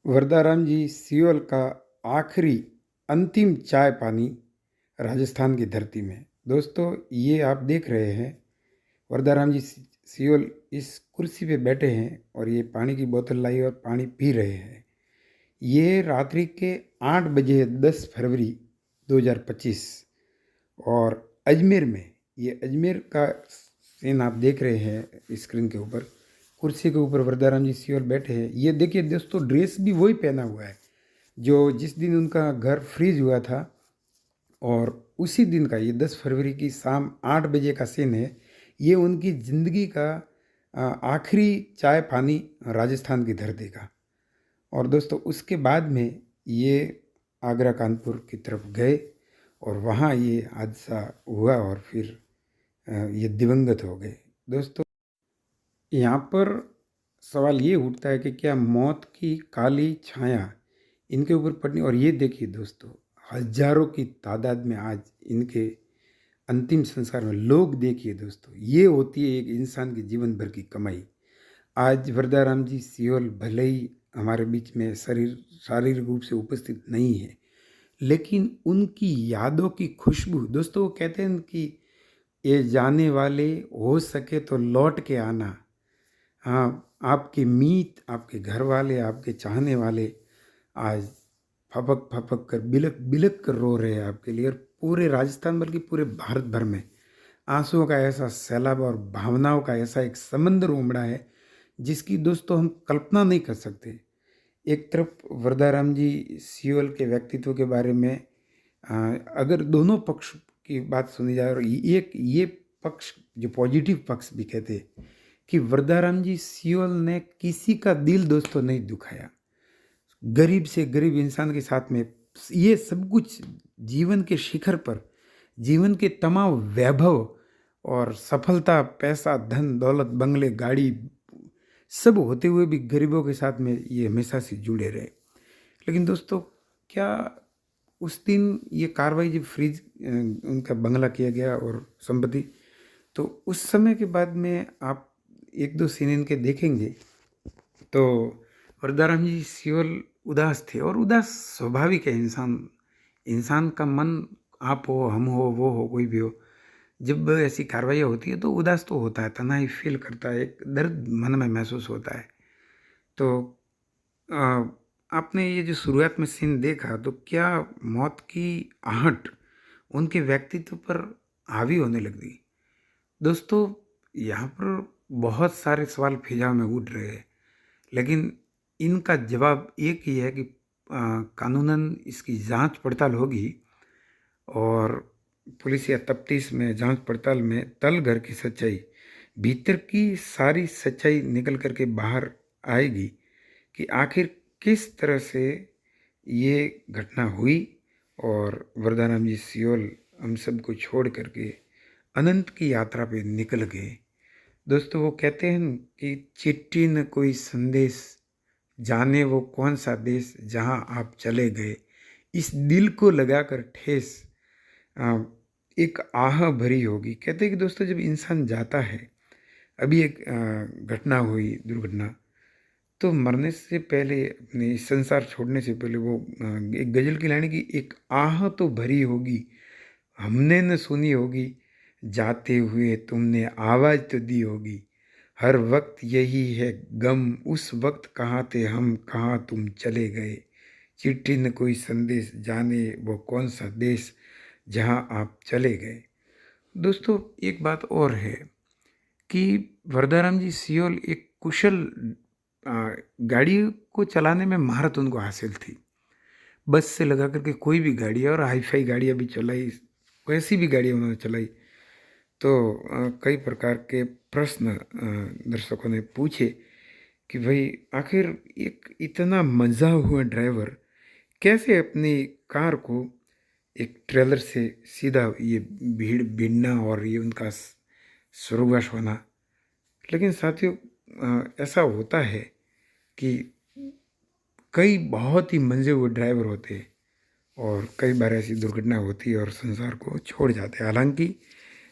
वरदाराम जी Seoul का आखिरी अंतिम चाय पानी राजस्थान की धरती में। दोस्तों, ये आप देख रहे हैं वरदाराम जी सियोल इस कुर्सी पे बैठे हैं और ये पानी की बोतल लाई और पानी पी रहे हैं। ये रात्रि के 8 बजे 10 फरवरी 2025 और अजमेर में, ये अजमेर का सीन आप देख रहे हैं स्क्रीन के ऊपर। कुर्सी के ऊपर वरदाराम जी सियोल बैठे हैं। ये देखिए दोस्तों, ड्रेस भी वही पहना हुआ है जो जिस दिन उनका घर फ्रीज हुआ था। और उसी दिन का ये 10 फरवरी की शाम 8 बजे का सीन है। ये उनकी ज़िंदगी का आखिरी चाय पानी राजस्थान की धरती का। और दोस्तों, उसके बाद में ये आगरा कानपुर की तरफ गए और वहाँ ये हादसा हुआ और फिर ये दिवंगत हो गए। दोस्तों, यहाँ पर सवाल ये उठता है कि क्या मौत की काली छाया इनके ऊपर पड़नी। और ये देखिए दोस्तों, हजारों की तादाद में आज इनके अंतिम संस्कार में लोग, देखिए दोस्तों, ये होती है एक इंसान की जीवन भर की कमाई। आज वरदाराम जी सियोल भले ही हमारे बीच में शारीरिक रूप से उपस्थित नहीं है, लेकिन उनकी यादों की खुशबू। दोस्तों, वो कहते हैं कि ये जाने वाले हो सके तो लौट के आना। हाँ, आपके मीत, आपके घर वाले, आपके चाहने वाले आज फपक फपक कर, बिलक बिलक कर रो रहे हैं आपके लिए। और पूरे राजस्थान बल्कि पूरे भारत भर में आंसुओं का ऐसा सैलाब और भावनाओं का ऐसा एक समंदर उमड़ा है जिसकी दोस्तों हम कल्पना नहीं कर सकते। एक तरफ वरदाराम जी सियोल के व्यक्तित्व के बारे में अगर दोनों पक्ष की बात सुनी जाए, और एक ये पक्ष जो पॉजिटिव पक्ष भी कहते हैं कि वरदाराम जी सियोल ने किसी का दिल दोस्तों नहीं दुखाया। गरीब से गरीब इंसान के साथ में ये सब कुछ जीवन के शिखर पर, जीवन के तमाम वैभव और सफलता, पैसा, धन दौलत, बंगले, गाड़ी, सब होते हुए भी गरीबों के साथ में ये हमेशा से जुड़े रहे। लेकिन दोस्तों, क्या उस दिन ये कार्रवाई जब फ्रीज उनका बंगला किया गया और संपत्ति, तो उस समय के बाद में आप एक दो सीन इनके देखेंगे तो वरदाराम जी सियोल उदास थे। और उदास स्वाभाविक है। इंसान का मन, आप हो, हम हो, वो हो, कोई भी हो, जब ऐसी कार्रवाइयाँ होती है तो उदास तो होता है, तन्हाई फील करता है, एक दर्द मन में महसूस होता है। तो आपने ये जो शुरुआत में सीन देखा, तो क्या मौत की आहट उनके व्यक्तित्व पर हावी होने लग गई। दोस्तों, यहाँ पर बहुत सारे सवाल फिजा में उठ रहे हैं, लेकिन इनका जवाब एक ही है कि कानूनन इसकी जांच पड़ताल होगी और पुलिस या तफ्तीश में, जांच पड़ताल में तल घर की सच्चाई, भीतर की सारी सच्चाई निकल करके बाहर आएगी कि आखिर किस तरह से ये घटना हुई और वरदाराम जी सियोल हम सबको छोड़ करके अनंत की यात्रा पे निकल गए। दोस्तों, वो कहते हैं कि चिट्ठी न कोई संदेश, जाने वो कौन सा देश, जहाँ आप चले गए, इस दिल को लगाकर ठेस एक आह भरी होगी। कहते हैं कि दोस्तों, जब इंसान जाता है, अभी एक घटना हुई, दुर्घटना, तो मरने से पहले, अपने इस संसार छोड़ने से पहले, वो एक गज़ल की लाइन है कि एक आह तो भरी होगी, हमने न सुनी होगी, जाते हुए तुमने आवाज़ तो दी होगी, हर वक्त यही है गम, उस वक्त कहाँ थे हम, कहाँ तुम चले गए, चिट्ठी न कोई संदेश, जाने वो कौन सा देश, जहाँ आप चले गए। दोस्तों, एक बात और है कि वरदाराम जी सियोल एक कुशल, गाड़ी को चलाने में महारत उनको हासिल थी। बस से लगा करके कोई भी गाड़ी, और हाई फाई गाड़ियाँ भी चलाई, वैसी भी गाड़ियाँ उन्होंने चलाई। तो कई प्रकार के प्रश्न दर्शकों ने पूछे कि भाई, आखिर एक इतना मंझा हुआ ड्राइवर कैसे अपनी कार को एक ट्रेलर से सीधा ये भीड़ भिड़ना और ये उनका स्वर्गवास होना। लेकिन साथियों, ऐसा होता है कि कई बहुत ही मंझे हुए ड्राइवर होते हैं और कई बार ऐसी दुर्घटना होती है और संसार को छोड़ जाते हैं। हालांकि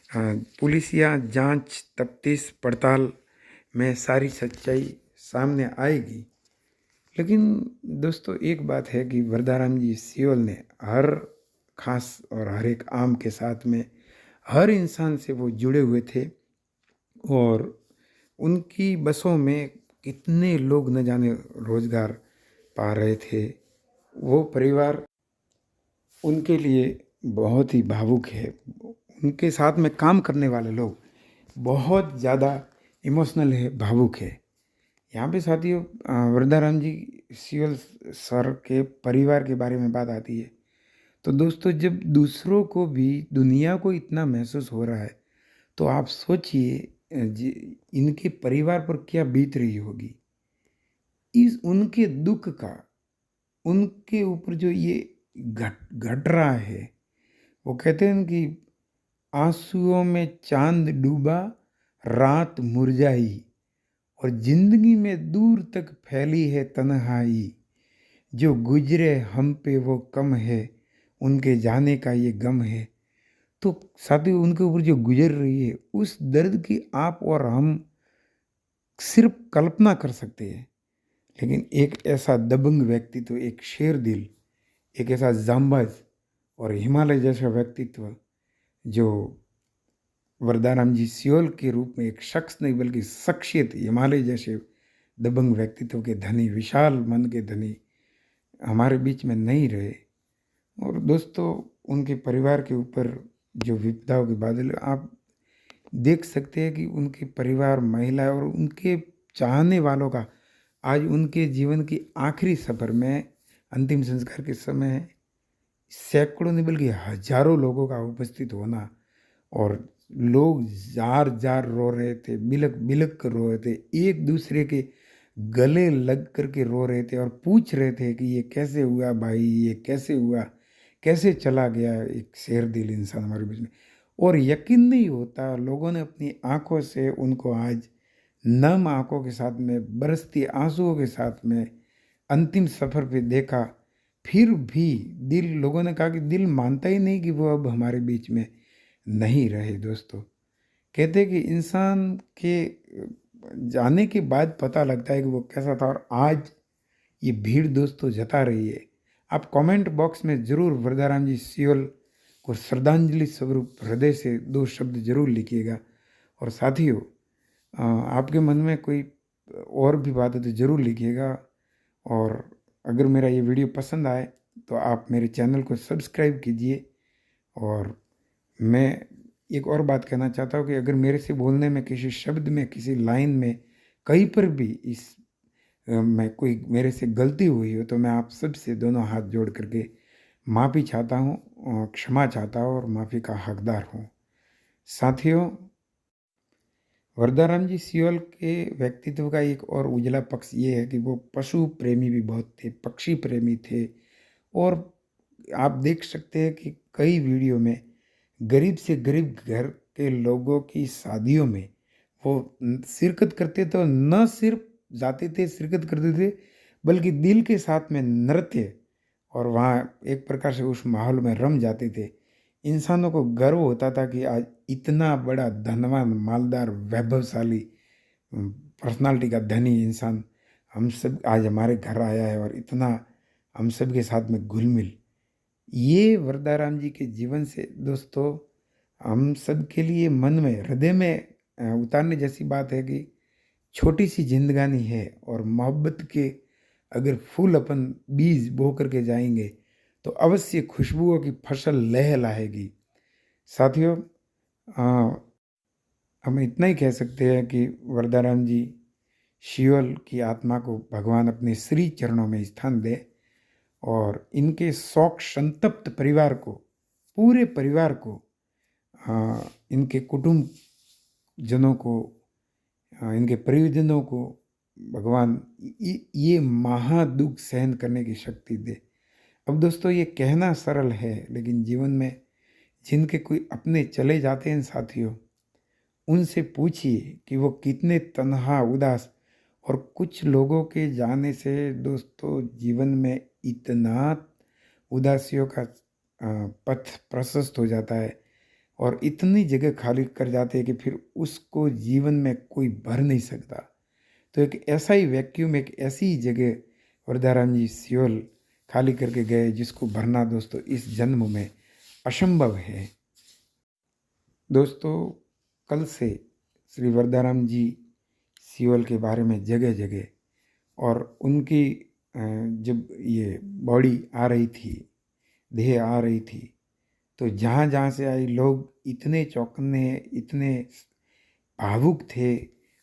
पुलिस या जांच, तफ्तीश, पड़ताल में सारी सच्चाई सामने आएगी, लेकिन दोस्तों एक बात है कि वरदाराम जी सियोल ने हर खास और हर एक आम के साथ में हर इंसान से वो जुड़े हुए थे। और उनकी बसों में कितने लोग न जाने रोजगार पा रहे थे। वो परिवार उनके लिए बहुत ही भावुक है। उनके साथ में काम करने वाले लोग बहुत ज़्यादा इमोशनल है, भावुक है। यहाँ पे साथियों वरदाराम जी सियल सर के परिवार के बारे में बात आती है। तो दोस्तों जब दूसरों को भी, दुनिया को इतना महसूस हो रहा है, तो आप सोचिए इनके परिवार पर क्या बीत रही होगी। इस उनके दुख का, उनके ऊपर जो ये घट घट रहा है, वो कहते हैं कि आंसुओं में चांद डूबा, रात मुरझाई, और जिंदगी में दूर तक फैली है तन्हाई। जो गुजरे हम पे वो कम है, उनके जाने का ये गम है। तो साथियों उनके ऊपर जो गुजर रही है, उस दर्द की आप और हम सिर्फ कल्पना कर सकते हैं। लेकिन एक ऐसा दबंग व्यक्तित्व, एक शेर दिल, एक ऐसा जांबाज और हिमालय जैसा व्यक्तित्व, जो वरदाराम जी सियोल के रूप में एक शख्स नहीं बल्कि शख्सियत, हिमालय जैसे दबंग व्यक्तित्व के धनी, विशाल मन के धनी हमारे बीच में नहीं रहे। और दोस्तों उनके परिवार के ऊपर जो विपदाओं के बादल आप देख सकते हैं कि उनके परिवार, महिला और उनके चाहने वालों का आज उनके जीवन की आखिरी सफ़र में अंतिम संस्कार के समय सैकड़ों नहीं बल्कि हजारों लोगों का उपस्थित होना, और लोग जार जार रो रहे थे, बिलक बिलक कर रो रहे थे, एक दूसरे के गले लग कर के रो रहे थे और पूछ रहे थे कि ये कैसे हुआ भाई, ये कैसे हुआ, कैसे चला गया एक शेर दिल इंसान हमारे बीच में। और यकीन नहीं होता, लोगों ने अपनी आंखों से उनको आज नम आंखों के साथ में, बरसती आंसुओं के साथ में अंतिम सफ़र पे देखा। फिर भी दिल, लोगों ने कहा कि दिल मानता ही नहीं कि वो अब हमारे बीच में नहीं रहे। दोस्तों कहते कि इंसान के जाने के बाद पता लगता है कि वो कैसा था, और आज ये भीड़ दोस्तों जता रही है। आप कमेंट बॉक्स में ज़रूर वरदाराम जी सियोल को श्रद्धांजलि स्वरूप हृदय से 2 शब्द जरूर लिखिएगा। और साथियों आपके मन में कोई और भी बात है तो ज़रूर लिखिएगा। और अगर मेरा ये वीडियो पसंद आए तो आप मेरे चैनल को सब्सक्राइब कीजिए। और मैं एक और बात कहना चाहता हूँ कि अगर मेरे से बोलने में, किसी शब्द में, किसी लाइन में, कहीं पर भी मैं कोई मेरे से गलती हुई हो तो मैं आप सबसे दोनों हाथ जोड़ करके माफ़ी चाहता हूँ, क्षमा चाहता हूँ और माफ़ी का हकदार हूँ। साथियों वरदाराम जी सियोल के व्यक्तित्व का एक और उजला पक्ष ये है कि वो पशु प्रेमी भी बहुत थे, पक्षी प्रेमी थे। और आप देख सकते हैं कि कई वीडियो में गरीब से गरीब घर के लोगों की शादियों में वो शिरकत करते, तो न सिर्फ जाते थे, शिरकत करते थे, बल्कि दिल के साथ में नृत्य, और वहाँ एक प्रकार से उस माहौल में रम जाते थे। इंसानों को गर्व होता था कि आज इतना बड़ा धनवान, मालदार, वैभवशाली पर्सनालिटी का धनी इंसान हम सब आज हमारे घर आया है, और इतना हम सब के साथ में घुल मिल। ये वरदाराम जी के जीवन से दोस्तों हम सब के लिए मन में, हृदय में उतारने जैसी बात है कि छोटी सी जिंदगानी है, और मोहब्बत के अगर फूल अपन बीज बो करके जाएंगे तो अवश्य खुशबुओं की फसल लहलहाएगी। साथियों हम इतना ही कह सकते हैं कि वरदाराम जी शिवल की आत्मा को भगवान अपने श्री चरणों में स्थान दे, और इनके शोक संतप्त परिवार को, पूरे परिवार को, इनके कुटुंब जनों को, इनके परिजनों को भगवान ये महादुख सहन करने की शक्ति दे। अब दोस्तों ये कहना सरल है, लेकिन जीवन में जिनके कोई अपने चले जाते हैं साथियों, उनसे पूछिए कि वो कितने तन्हा, उदास, और कुछ लोगों के जाने से दोस्तों जीवन में इतना उदासियों का पथ प्रशस्त हो जाता है, और इतनी जगह खाली कर जाते हैं कि फिर उसको जीवन में कोई भर नहीं सकता। तो एक ऐसा ही वैक्यूम, एक ऐसी जगह वरदाराम जी सियोल खाली करके गए, जिसको भरना दोस्तों इस जन्म में असंभव है। दोस्तों कल से श्री वरदाराम जी सियोल के बारे में जगह जगह और उनकी जब ये बॉडी आ रही थी, देह आ रही थी, तो जहाँ जहाँ से आई लोग इतने चौंकने, इतने भावुक थे।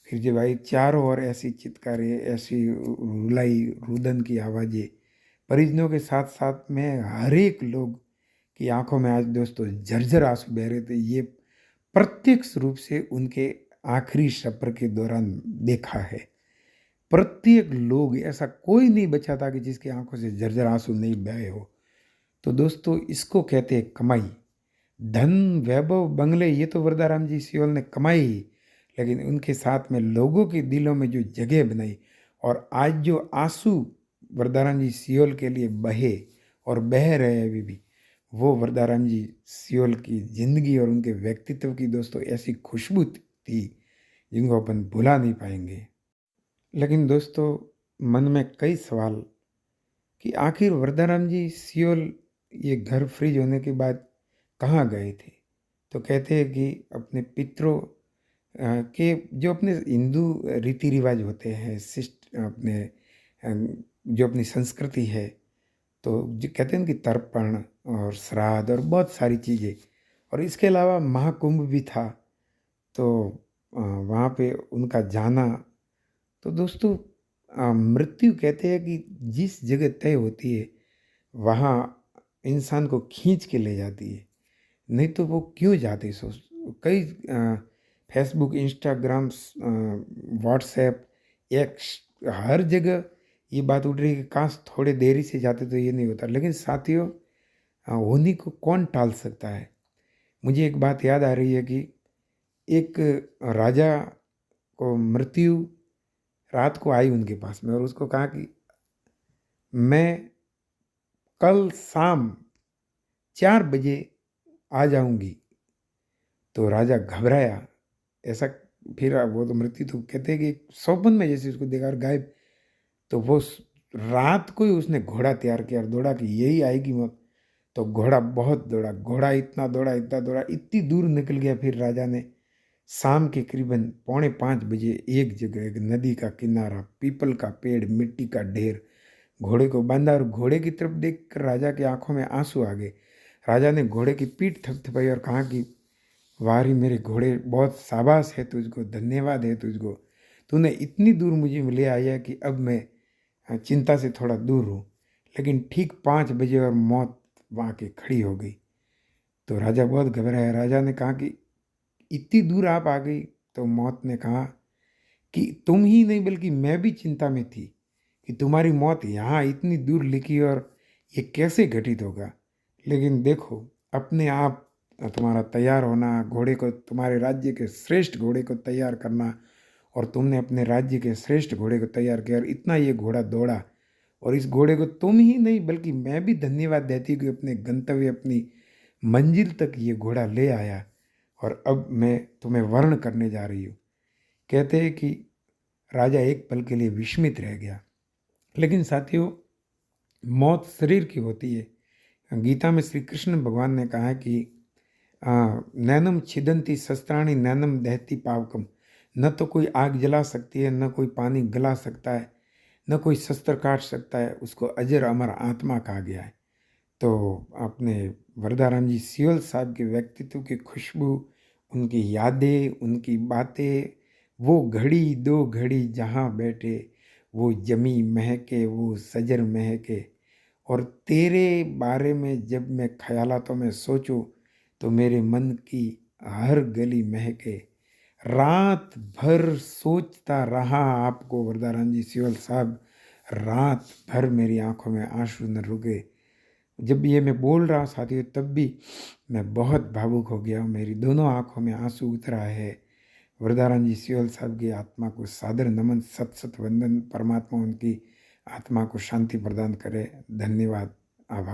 फिर जब आई चारों ओर ऐसी चित्कारें, ऐसी रुलाई रुदन की आवाज़ें, परिजनों के साथ साथ में हर एक लोग की आंखों में आज दोस्तों झरझर आंसू बह रहे थे। ये प्रत्यक्ष रूप से उनके आखिरी सफर के दौरान देखा है। प्रत्येक लोग, ऐसा कोई नहीं बचा था कि जिसकी आंखों से झरझर आंसू नहीं बहे हो। तो दोस्तों इसको कहते हैं कमाई। धन, वैभव, बंगले, ये तो वरदाराम जी सियोल ने कमाई ही, लेकिन उनके साथ में लोगों के दिलों में जो जगह बनाई, और आज जो आंसू वरदाराम जी सियोल के लिए बहे और बह रहे हैं अभी भी, वो वरदाराम जी सियोल की ज़िंदगी और उनके व्यक्तित्व की दोस्तों ऐसी खुशबू थी जिनको अपन भुला नहीं पाएंगे। लेकिन दोस्तों मन में कई सवाल कि आखिर वरदाराम जी सियोल ये घर फ्रीज होने के बाद कहाँ गए थे। तो कहते हैं कि अपने पितरों के जो अपने हिंदू रीति रिवाज होते हैं, शिष्ट अपने जो अपनी संस्कृति है, तो जो कहते हैं कि तर्पण और श्राद्ध और बहुत सारी चीज़ें, और इसके अलावा महाकुंभ भी था, तो वहाँ पे उनका जाना। तो दोस्तों मृत्यु कहते हैं कि जिस जगह तय होती है वहाँ इंसान को खींच के ले जाती है, नहीं तो वो क्यों जाते। सो कई फेसबुक, इंस्टाग्राम, व्हाट्सएप, एक्स, हर जगह ये बात उठ रही है कि काश थोड़े देरी से जाते तो ये नहीं होता। लेकिन साथियों होने को कौन टाल सकता है। मुझे एक बात याद आ रही है कि एक राजा को मृत्यु रात को आई उनके पास में और उसको कहा कि मैं कल शाम 4 बजे आ जाऊंगी। तो राजा घबराया, ऐसा, फिर वो तो मृत्यु तो कहते हैं कि सौपन में जैसे उसको देखा और गायब। तो वो रात को ही उसने घोड़ा तैयार किया और दौड़ा कि यही आएगी मत। तो घोड़ा बहुत दौड़ा, घोड़ा इतना दौड़ा, इतना दौड़ा, इतनी दूर निकल गया। फिर राजा ने शाम के करीबन 4:45 बजे एक जगह, एक नदी का किनारा, पीपल का पेड़, मिट्टी का ढेर, घोड़े को बांधा और घोड़े की तरफ देखकर राजा की आंखों में आंसू आ गए। राजा ने घोड़े की पीठ थपथपाई और कहा कि वारी मेरे घोड़े, बहुत शाबाश है तुझको, धन्यवाद है तुझको, तूने इतनी दूर मुझे ले आया कि अब मैं चिंता से थोड़ा दूर हूँ। लेकिन ठीक 5 बजे और मौत वहाँ के खड़ी हो गई। तो राजा बहुत घबराया। राजा ने कहा कि इतनी दूर आप आ गई। तो मौत ने कहा कि तुम ही नहीं बल्कि मैं भी चिंता में थी कि तुम्हारी मौत यहाँ इतनी दूर लिखी और ये कैसे घटित होगा। लेकिन देखो, अपने आप तुम्हारा तैयार होना, घोड़े को, तुम्हारे राज्य के श्रेष्ठ घोड़े को तैयार करना, और तुमने अपने राज्य के श्रेष्ठ घोड़े को तैयार किया और इतना ये घोड़ा दौड़ा, और इस घोड़े को तुम ही नहीं बल्कि मैं भी धन्यवाद देती कि अपने गंतव्य, अपनी मंजिल तक ये घोड़ा ले आया, और अब मैं तुम्हें वर्ण करने जा रही हूँ। कहते हैं कि राजा एक पल के लिए विस्मित रह गया। लेकिन साथियों, मौत शरीर की होती है। गीता में श्री कृष्ण भगवान ने कहा है कि नैनम छिदंती शस्त्राणी नैनम दहती पावकम। न तो कोई आग जला सकती है, न कोई पानी गला सकता है, न कोई शस्त्र काट सकता है, उसको अजर अमर आत्मा कहा गया है। तो अपने वरदाराम जी सियोल साहब के व्यक्तित्व की खुशबू, उनकी यादें, उनकी बातें, वो घड़ी दो घड़ी जहाँ बैठे, वो जमी महके, वो सजर महके, और तेरे बारे में जब मैं ख्यालातों में सोचूं तो मेरे मन की हर गली महके। रात भर सोचता रहा आपको वरदाराम जी सियोल साहब, रात भर मेरी आंखों में आंसू न रुके। जब ये मैं बोल रहा साथियों तब भी मैं बहुत भावुक हो गया हूँ, मेरी दोनों आंखों में आंसू उतरा है। वरदाराम जी सियोल साहब की आत्मा को सादर नमन, सत सत वंदन। परमात्मा उनकी आत्मा को शांति प्रदान करे। धन्यवाद, आभार।